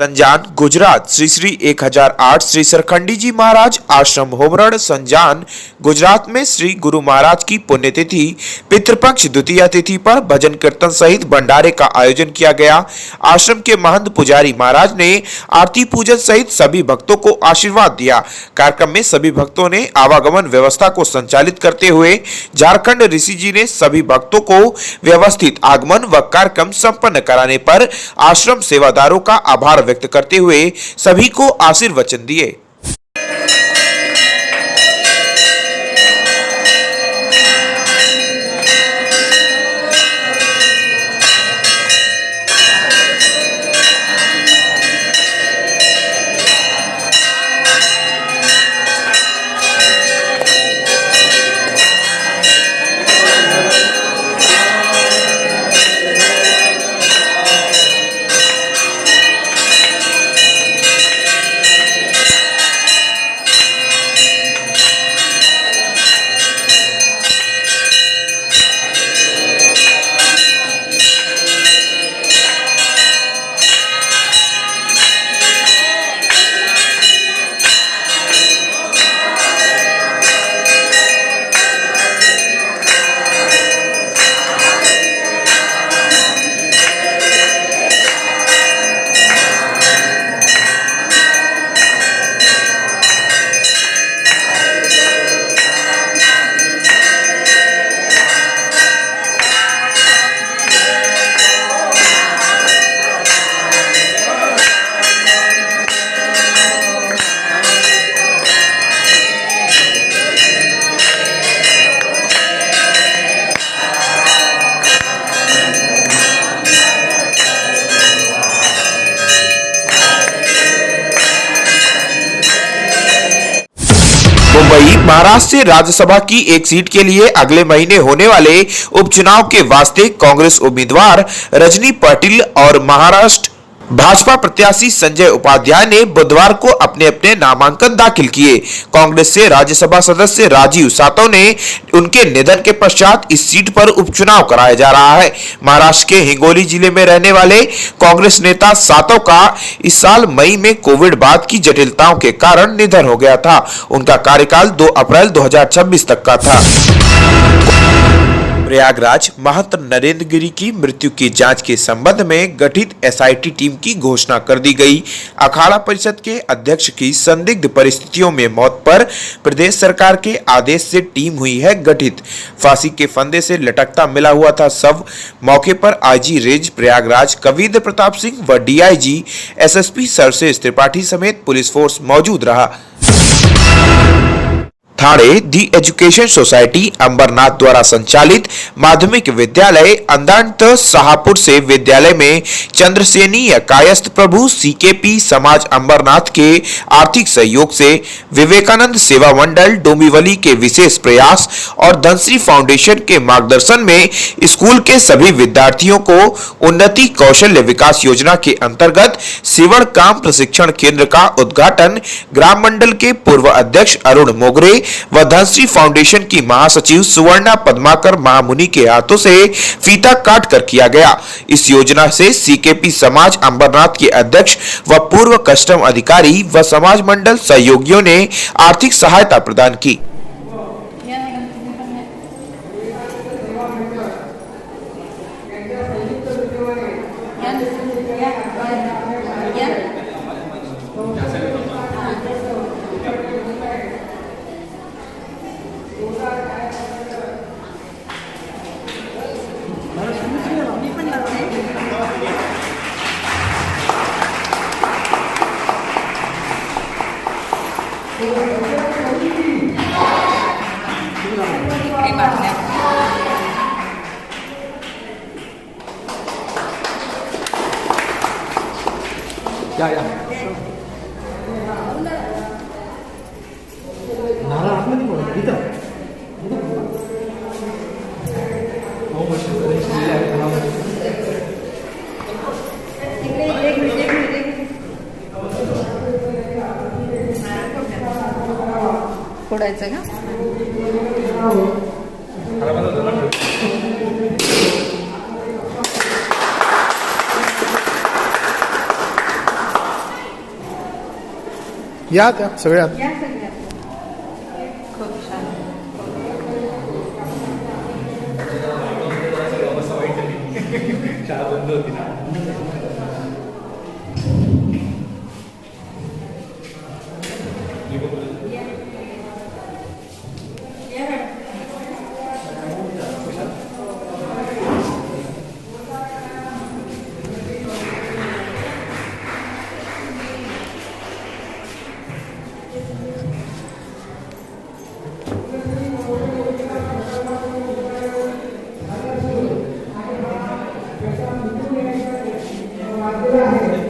संजान गुजरात श्री श्री 1008 श्री सरखंडी जी महाराज आश्रम होमरण संजान गुजरात में श्री गुरु महाराज की पुण्यतिथि पितृपक्ष द्वितीय तिथि पर भजन कीर्तन सहित भंडारे का आयोजन किया गया। आश्रम के महंत पुजारी महाराज ने आरती पूजन सहित सभी भक्तों को आशीर्वाद दिया। कार्यक्रम में सभी भक्तों ने आवागमन व्यवस्था को संचालित करते हुए झारखंड ऋषि जी ने सभी भक्तों को व्यवस्थित आगमन व कार्यक्रम संपन्न कराने पर आश्रम सेवादारों का आभार व्यक्त करते हुए सभी को आशीर्वचन दिए। मुंबई महाराष्ट्र से राज्यसभा की एक सीट के लिए अगले महीने होने वाले उपचुनाव के वास्ते कांग्रेस उम्मीदवार रजनी पाटिल और महाराष्ट्र भाजपा प्रत्याशी संजय उपाध्याय ने बुधवार को अपने अपने नामांकन दाखिल किए। कांग्रेस से राज्यसभा सदस्य राजीव सातव ने उनके निधन के पश्चात इस सीट पर उपचुनाव कराया जा रहा है। महाराष्ट्र के हिंगोली जिले में रहने वाले कांग्रेस नेता सातव का इस साल मई में कोविड बाद की जटिलताओं के कारण निधन हो गया था। उनका कार्यकाल 2 अप्रैल 2026 तक का था। प्रयागराज महंत नरेंद्र गिरी की मृत्यु की जांच के संबंध में गठित एसआईटी टीम की घोषणा कर दी गई। अखाड़ा परिषद के अध्यक्ष की संदिग्ध परिस्थितियों में मौत पर प्रदेश सरकार के आदेश से टीम हुई है गठित। फांसी के फंदे से लटकता मिला हुआ था शव। मौके पर आईजी रेंज प्रयागराज कविंद्र प्रताप सिंह व डीआईजी एसएसपी सरसेज त्रिपाठी समेत पुलिस फोर्स मौजूद रहा। ठाणे दी एजुकेशन सोसाइटी अंबरनाथ द्वारा संचालित माध्यमिक विद्यालय अंदांत शाहपुर से विद्यालय में चंद्रसेनी कायस्थ प्रभु सीकेपी समाज अंबरनाथ के आर्थिक सहयोग से विवेकानंद सेवा मंडल डोंबिवली के विशेष प्रयास और धनश्री फाउंडेशन के मार्गदर्शन में स्कूल के सभी विद्यार्थियों को उन्नति कौशल्य विकास योजना के अंतर्गत सिवण काम प्रशिक्षण केंद्र का उद्घाटन ग्राम मंडल के पूर्व अध्यक्ष अरुण मोगरे व धनश्री फाउंडेशन की महासचिव सुवर्णा पद्माकर महामुनि के हाथों से फीता काट कर किया गया। इस योजना से सीकेपी समाज अंबरनाथ के अध्यक्ष व पूर्व कस्टम अधिकारी व समाज मंडल सहयोगियों ने आर्थिक सहायता प्रदान की। या नारळ आतमध्ये पडत इथं हो फोडायचं का? या त्या सगळ्यात या सगळ्या खूप छान. या मॅडम.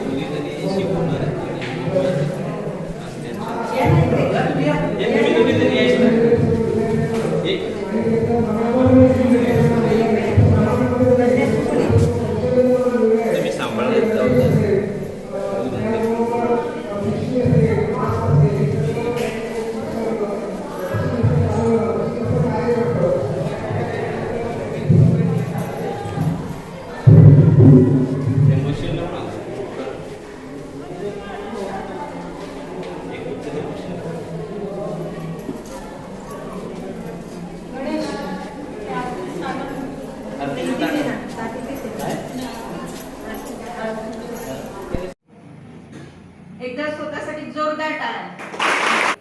एकदा स्वतःसाठी जोरदार टाळ्या.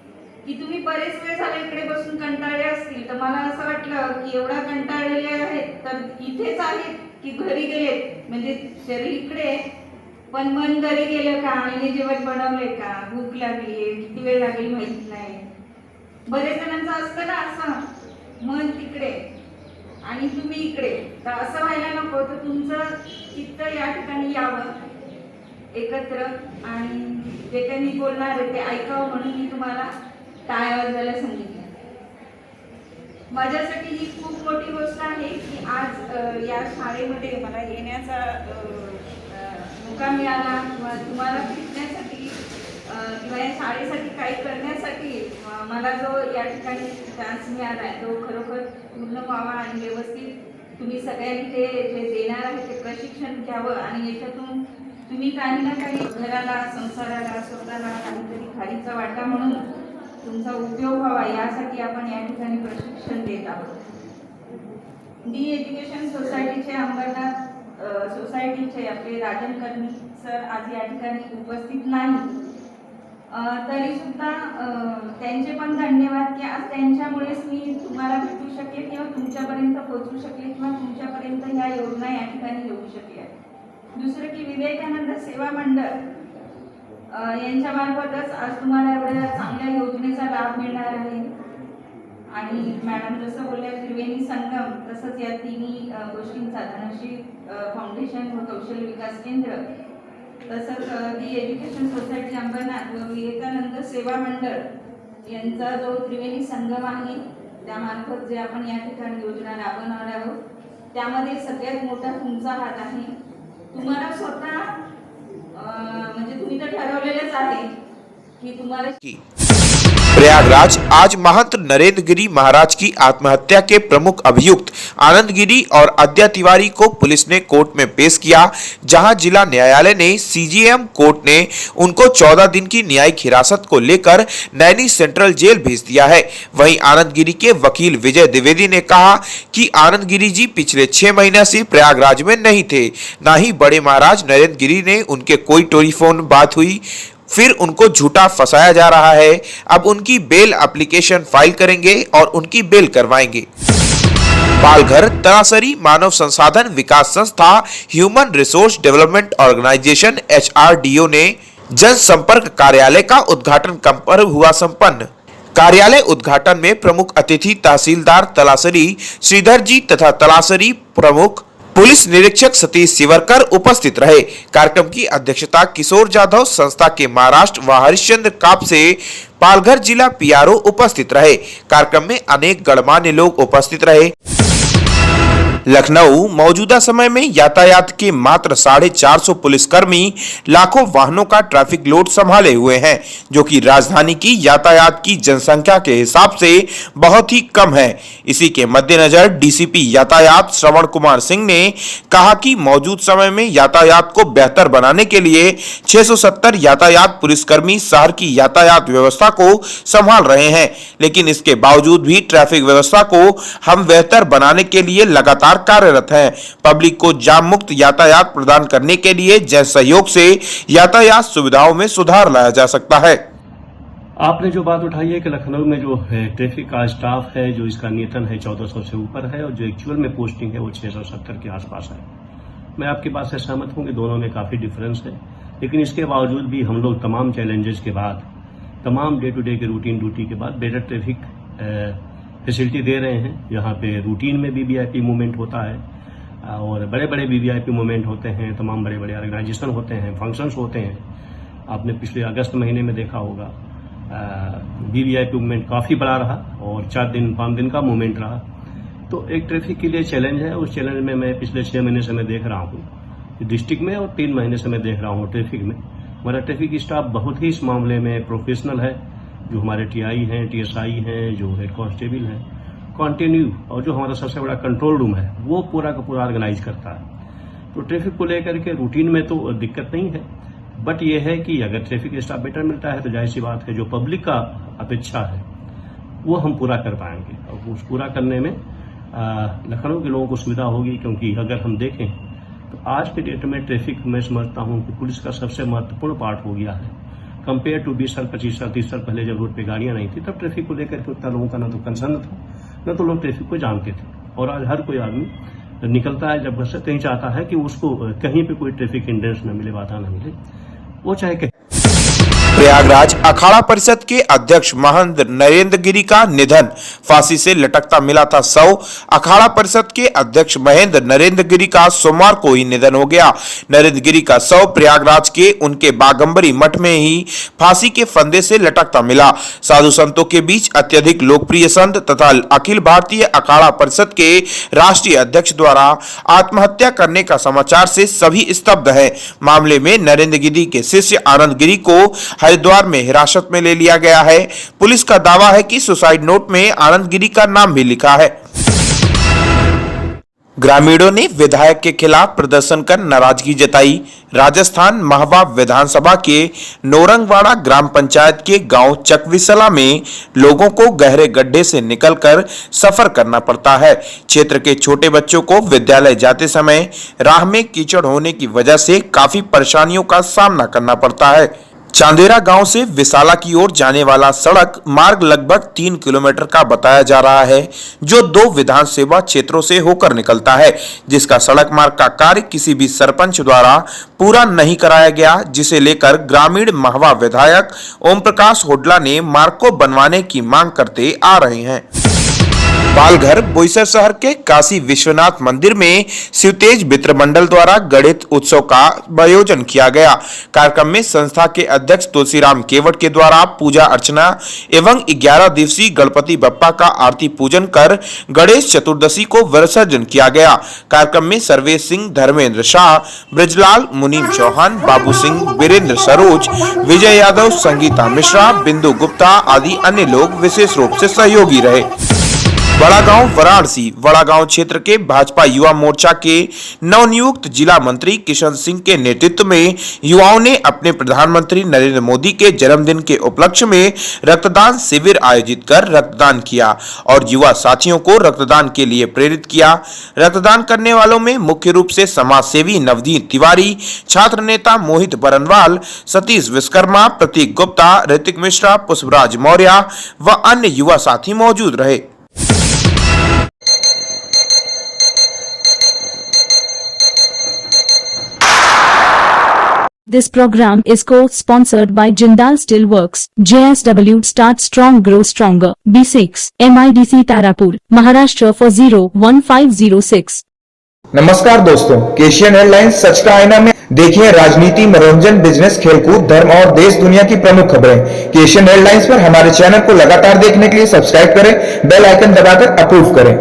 की तुम्ही बरेच वेळ झाले इकडे बसून कंटाळले असतील, तर मला असं वाटलं की एवढा कंटाळलेले आहेत तर इथेच आहेत की घरी गेलेत. म्हणजे शरीर इकडे आहे, पण मन घरी गेलं का, आईने जेवण बनवले का, भूक लागली, किती वेळ लागेल माहित नाही. बरेच जणांचं असतं ना असं, मन तिकडे आणि तुम्ही इकडे. तर असं व्हायला नको. तर तुमचं चित्त या ठिकाणी यावं एकत्र, आणि जे काही मी बोलणार आहे ते ऐकावं म्हणून मी तुम्हाला टाळ्या वाजवायला सांगितलं. माझ्यासाठी ही खूप मोठी गोष्ट आहे की आज या शाळेमध्ये मला येण्याचा मौका मिळाला, किंवा तुम्हाला भेटण्यासाठी किंवा या शाळेसाठी काही करण्यासाठी मला जो या ठिकाणी चान्स मिळाला आहे तो खरोखर पूर्ण व्हावा आणि व्यवस्थित तुम्ही सगळ्यांनी ते जे देणार आहे ते प्रशिक्षण घ्यावं, आणि याच्यातून तुम्ही काही ना काही घराला, संसाराला, स्वतःला काहीतरी खारीचा वाटा म्हणून तुमचा उपयोग व्हावा यासाठी आपण या ठिकाणी प्रशिक्षण देत आहोत. डी एज्युकेशन सोसायटीचे अंबरनाथ सोसायटीचे आपले राजन कर्मी सर आज या ठिकाणी उपस्थित नाही, तरी सुद्धा त्यांचे पण धन्यवाद की आज त्यांच्यामुळेच मी तुम्हाला भेटू शकले किंवा तुमच्यापर्यंत पोहोचू शकले किंवा तुमच्यापर्यंत ह्या योजना या ठिकाणी येऊ शकल्या. दुसरं की विवेकानंद सेवा मंडळ यांच्या मार्फतच आज तुम्हाला एवढ्या चांगल्या योजनेचा लाभ मिळणार आहे. आणि मॅडम जसं बोलल्या त्रिवेणी संगम, तसंच या तिन्ही गोष्टींचा धनश्री फाउंडेशन व कौशल्य विकास केंद्र, तसंच दी एज्युकेशन सोसायटी अंबरनाथ व विवेकानंद सेवा मंडळ यांचा जो त्रिवेणी संगम आहे त्यामार्फत जे आपण या ठिकाणी योजना राबवणार आहोत त्यामध्ये सगळ्यात मोठा तुमचा हात आहे. तुम्हाला स्वतः म्हणजे तुम्ही तर ठरवलेलंच आहे की तुम्हाला प्रयागराज आज महंत नरेंद्र गिरी महाराज की आत्महत्या के प्रमुख अभियुक्त आनंद गिरी और अद्या तिवारी को पुलिस ने कोर्ट में पेश किया, जहां जिला न्यायालय ने सीजीएम कोर्ट ने उनको 14 दिन की न्यायिक हिरासत को लेकर नैनी सेंट्रल जेल भेज दिया है. वहीं आनंद गिरी के वकील विजय द्विवेदी ने कहा कि आनंद गिरी जी पिछले 6 महीने से प्रयागराज में नहीं थे, ना ही बड़े महाराज नरेंद्र गिरी ने उनके कोई टेलीफोन बात हुई, फिर उनको झूठा फंसाया जा रहा है. अब उनकी बेल एप्लीकेशन फाइल करेंगे और उनकी बेल करवाएंगे. पालघर तलासरी मानव संसाधन विकास संस्था human resource development organisation HRDO ने जनसंपर्क कार्यालय का उद्घाटन पर्व हुआ संपन्न. कार्यालय उद्घाटन में प्रमुख अतिथि तहसीलदार तलासरी श्रीधर जी तथा तलासरी प्रमुख पुलिस निरीक्षक सतीश सिवरकर उपस्थित रहे. कार्यक्रम की अध्यक्षता किशोर जाधव संस्था के महाराष्ट्र व हरिश्चंद्र कापसे पालघर जिला PRO उपस्थित रहे. कार्यक्रम में अनेक गणमान्य लोग उपस्थित रहे. लखनऊ मौजूदा समय में यातायात के मात्र 450 पुलिसकर्मी लाखों वाहनों का ट्रैफिक लोड संभाले हुए हैं, जो कि राजधानी की यातायात की जनसंख्या के हिसाब से बहुत ही कम है। इसी के मद्देनजर डीसीपी यातायात श्रवण कुमार सिंह ने कहा कि मौजूद समय में यातायात को बेहतर बनाने के लिए 670 यातायात पुलिसकर्मी शहर की यातायात व्यवस्था को संभाल रहे हैं, लेकिन इसके बावजूद भी ट्रैफिक व्यवस्था को हम बेहतर बनाने के लिए लगातार कार्यरत हैं। पब्लिक को जाम मुक्त यातायात प्रदान करने के लिए जन सहयोग से यातायात सुविधाओं में सुधार लाया जा सकता है। आपने जो बात उठाई है कि लखनऊ में जो है ट्रैफिक का स्टाफ है, जो इसका नियतन है 1400 से ऊपर है और जो एक्चुअल में पोस्टिंग है वो 670 के आसपास है। मैं आपकी बात से सहमत हूं कि दोनों में काफी डिफरेंस है, लेकिन इसके बावजूद भी हम लोग तमाम चैलेंजेस के बाद, तमाम डे टू डे के रूटीन ड्यूटी के बाद बेटर ट्रैफिक फैसिलिटी दे रहे हैं। यहाँ पे रूटीन में भी वीआईपी मूवमेंट होता है और बड़े बड़े भी वीआईपी मूवमेंट होते हैं, तमाम बड़े बड़े ऑर्गेनाइजेशन होते हैं, फंक्शंस होते हैं। आपने पिछले अगस्त महीने में देखा होगा वीवीआईपी मूवमेंट काफ़ी बड़ा रहा और 4-5 दिन का मूवमेंट रहा। तो एक ट्रैफिक के लिए चैलेंज है। उस चैलेंज में मैं पिछले 6 महीने से मैं देख रहा हूँ डिस्ट्रिक्ट में और 3 महीने से मैं देख रहा हूँ ट्रैफिक में। हमारा ट्रैफिक स्टाफ बहुत ही इस मामले में प्रोफेशनल है। जो हमारे टीआई हैं, टीएसआई हैं, जो हेड कांस्टेबल हैं, कंटिन्यू, और जो हमारा सबसे बड़ा कंट्रोल रूम है वो पूरा का पूरा ऑर्गेनाइज करता है। तो ट्रैफिक को लेकर के रूटीन में तो दिक्कत नहीं है, बट ये है कि अगर ट्रैफिक स्टाफ बेटर मिलता है तो जाहिर सी बात है जो पब्लिक का अपेक्षा है वो हम पूरा कर पाएंगे और उस पूरा करने में लखनऊ के लोगों को सुविधा होगी। क्योंकि अगर हम देखें तो आज के डेट में ट्रैफिक मैं समझता हूँ कि पुलिस का सबसे महत्वपूर्ण पार्ट हो गया है कंपेयर टू 20 साल, 25 साल, 30 साल पहले जब रोड पे गाड़ियां नहीं थी तब ट्रैफिक को लेकर के उतना लोगों का ना तो कंसर्न था, न तो लोग ट्रैफिक को जानते थे। और आज हर कोई आदमी निकलता है जब घर से कहीं चाहता है कि उसको कहीं पे कोई ट्रैफिक हिंड्रेंस न मिले, बाधा न मिले, वो चाहे प्रयागराज अखाड़ा परिषद के अध्यक्ष महंत नरेंद्र गिरी का निधन, फांसी से लटकता मिला था शव। अखाड़ा परिषद के अध्यक्ष महेंद्र नरेंद्र गिरी का सोमवार को ही निधन हो गया। नरेंद्र गिरी का शव प्रयागराज के उनके बागंबरी मठ में ही फांसी के फंदे से लटकता मिला। साधु संतों के बीच अत्यधिक लोकप्रिय संत तथा अखिल भारतीय अखाड़ा परिषद के राष्ट्रीय अध्यक्ष द्वारा आत्महत्या करने का समाचार से सभी स्तब्ध है। मामले में नरेंद्र गिरी के शिष्य आनंद गिरी को हरिद्वार में हिरासत में ले लिया गया है। पुलिस का दावा है कि सुसाइड नोट में आनंद गिरी का नाम भी लिखा है। ग्रामीणों ने विधायक के खिलाफ प्रदर्शन कर नाराजगी जताई। राजस्थान महवा विधानसभा के नोरंगवाड़ा ग्राम पंचायत के गांव चकविसला में लोगों को गहरे गड्ढे से निकलकर सफर करना पड़ता है। क्षेत्र के छोटे बच्चों को विद्यालय जाते समय राह में कीचड़ होने की वजह से काफी परेशानियों का सामना करना पड़ता है। चांदेरा गांव से विसाला की ओर जाने वाला सड़क मार्ग लगभग 3 किलोमीटर का बताया जा रहा है, जो 2 विधानसभा क्षेत्रों से होकर निकलता है, जिसका सड़क मार्ग का कार्य किसी भी सरपंच द्वारा पूरा नहीं कराया गया, जिसे लेकर ग्रामीण महवा विधायक ओम प्रकाश होडला ने मार्ग को बनवाने की मांग करते आ रहे हैं। पालघर बोईसर शहर के काशी विश्वनाथ मंदिर में शिवतेज मित्र मंडल द्वारा गणित उत्सव का आयोजन किया गया। कार्यक्रम में संस्था के अध्यक्ष तुलसीराम केवट के द्वारा पूजा अर्चना एवं 11 दिवसीय गणपति बप्पा का आरती पूजन कर गणेश चतुर्दशी को विसर्जन किया गया। कार्यक्रम में सर्वेश सिंह, धर्मेंद्र शाह, ब्रजलाल, मुनीम चौहान, बाबू सिंह, वीरेंद्र सरोज, विजय यादव, संगीता मिश्रा, बिंदु गुप्ता आदि अन्य लोग विशेष रूप से सहयोगी रहे। बड़ा गांव वाराणसी बड़ा गांव क्षेत्र के भाजपा युवा मोर्चा के नवनियुक्त जिला मंत्री किशन सिंह के नेतृत्व में युवाओं ने अपने प्रधानमंत्री नरेंद्र मोदी के जन्मदिन के उपलक्ष्य में रक्तदान शिविर आयोजित कर रक्तदान किया और युवा साथियों को रक्तदान के लिए प्रेरित किया। रक्तदान करने वालों में मुख्य रूप से समाज सेवी नवदीप तिवारी, छात्र नेता मोहित बरनवाल, सतीश विश्वकर्मा, प्रतीक गुप्ता, ऋतिक मिश्रा, पुष्पराज मौर्य व अन्य युवा साथी मौजूद रहे। This program is co-sponsored by Jindal Steelworks, JSW Start Strong Grow Stronger, B6, MIDC Tarapur, Maharashtra for 01506। नमस्कार दोस्तों, केशियन एयरलाइंस सच का आईना में देखिए राजनीति, मनोरंजन, बिजनेस, खेलकूद, धर्म और देश दुनिया की प्रमुख खबरें। केशियन एयरलाइंस पर हमारे चैनल को लगातार देखने के लिए सब्सक्राइब करें, बेल आइकन दबाकर अप्रूव करें।